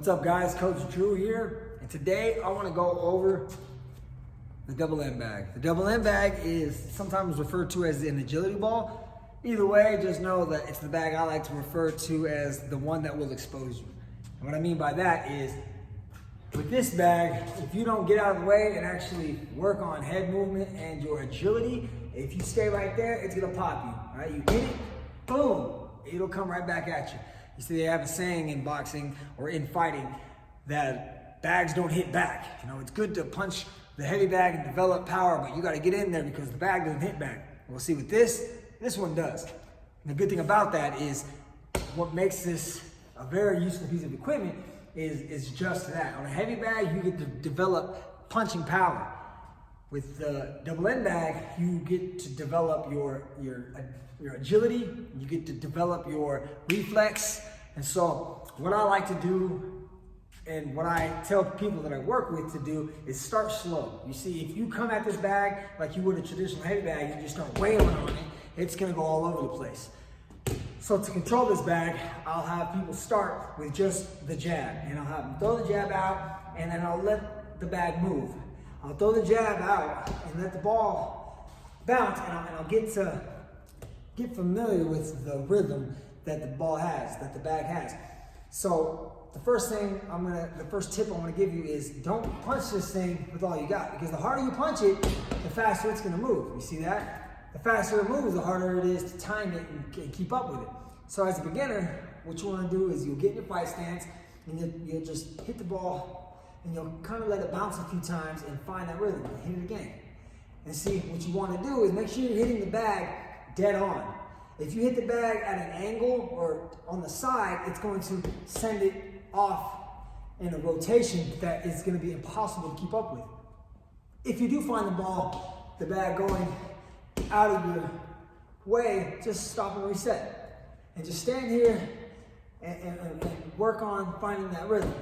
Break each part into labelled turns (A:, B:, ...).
A: What's up guys, Coach Drew here, and today I want to go over the double end bag. The double end bag is sometimes referred to as an agility ball. Either way, just know that it's the bag I like to refer to as the one that will expose you. And what I mean by that is, with this bag, if you don't get out of the way and actually work on head movement and your agility, if you stay right there, it's gonna pop you, right? You hit it, boom, it'll come right back at you. You see, they have a saying in boxing or in fighting that bags don't hit back. You know, it's good to punch the heavy bag and develop power, but you got to get in there because the bag doesn't hit back. We'll see with this one does. And the good thing about that is what makes this a very useful piece of equipment is just that. On a heavy bag, you get to develop punching power. With the double end bag, you get to develop your agility, you get to develop your reflex. And so what I like to do and what I tell people that I work with to do is start slow. You see, if you come at this bag like you would a traditional heavy bag, you just start wailing on it, it's gonna go all over the place. So to control this bag, I'll have people start with just the jab, and I'll have them throw the jab out, and then I'll let the bag move. I'll throw the jab out and let the ball bounce, and I'll get familiar with the rhythm that the ball has, that the bag has. So the first tip I'm gonna give you is don't punch this thing with all you got, because the harder you punch it, the faster it's gonna move. You see that? The faster it moves, the harder it is to time it and keep up with it. So as a beginner, what you wanna do is you'll get in your fight stance and you'll just hit the ball and you'll kind of let it bounce a few times and find that rhythm and hit it again. And see, what you wanna do is make sure you're hitting the bag dead on. If you hit the bag at an angle or on the side, it's going to send it off in a rotation that is going to be impossible to keep up with. If you do find the bag going out of your way, just stop and reset. And just stand here and work on finding that rhythm.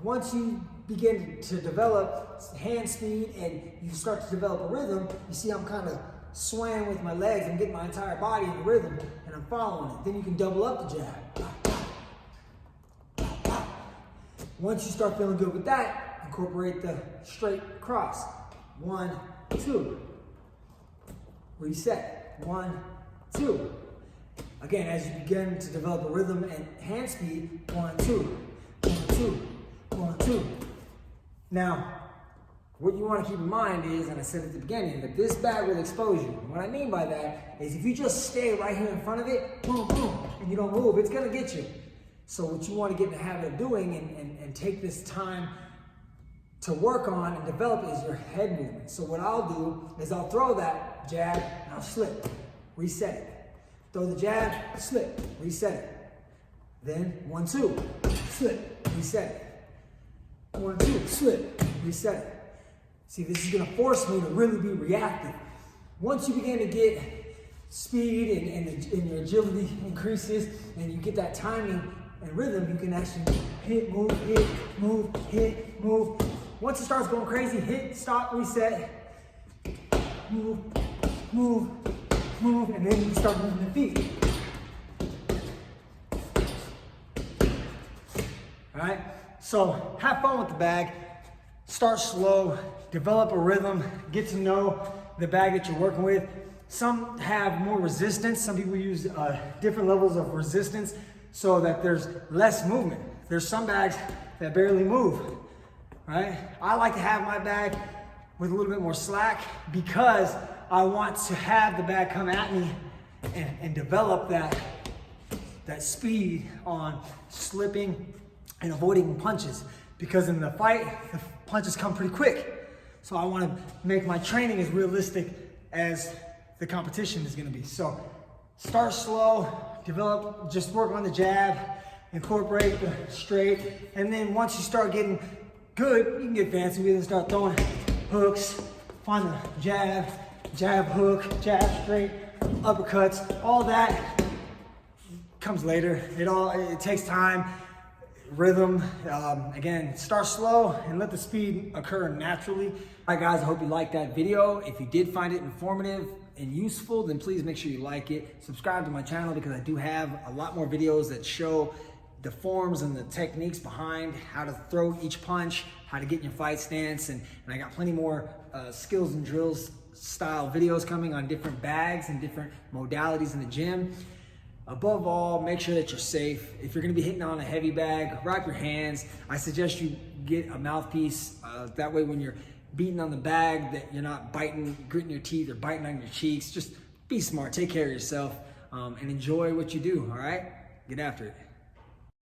A: Once you begin to develop hand speed and you start to develop a rhythm, you see I'm kind of swaying with my legs and getting my entire body in rhythm, and I'm following it. Then you can double up the jab. Once you start feeling good with that, incorporate the straight cross. 1, 2. Reset. 1, 2. Again, as you begin to develop a rhythm and hand speed, 1, 2, 1, 2, 1, 2. Now, what you want to keep in mind is, and I said at the beginning, that this bag will expose you. And what I mean by that is if you just stay right here in front of it, boom, boom, and you don't move, it's gonna get you. So what you want to get in the habit of doing and take this time to work on and develop is your head movement. So what I'll do is I'll throw that jab and I'll slip, reset it. Throw the jab, slip, reset it. Then 1, 2, slip, reset it. 1, 2, slip, reset it. See, this is gonna force me to really be reactive. Once you begin to get speed and your agility increases and you get that timing and rhythm, you can actually hit, move, hit, move. Once it starts going crazy, hit, stop, reset, move, move, move, and then you can start moving the feet. All right, so have fun with the bag. Start slow, develop a rhythm, get to know the bag that you're working with. Some have more resistance. Some people use different levels of resistance so that there's less movement. There's some bags that barely move, right? I like to have my bag with a little bit more slack because I want to have the bag come at me and develop that speed on slipping and avoiding punches. Because in the fight, the punches come pretty quick. So I want to make my training as realistic as the competition is going to be. So start slow, develop, just work on the jab, incorporate the straight, and then once you start getting good, you can get fancy with it and start throwing hooks, find the jab, jab, hook, jab, straight, uppercuts. All that comes later. It takes time. Rhythm, again, start slow and let the speed occur naturally. All right guys, I hope you liked that video. If you did find it informative and useful, then please make sure you like it. Subscribe to my channel because I do have a lot more videos that show the forms and the techniques behind how to throw each punch, how to get in your fight stance, and I got plenty more skills and drills style videos coming on different bags and different modalities in the gym. Above all, make sure that you're safe. If you're gonna be hitting on a heavy bag, wrap your hands. I suggest you get a mouthpiece. That way when you're beating on the bag, that you're not gritting your teeth or biting on your cheeks. Just be smart, take care of yourself, and enjoy what you do, all right? Get after it.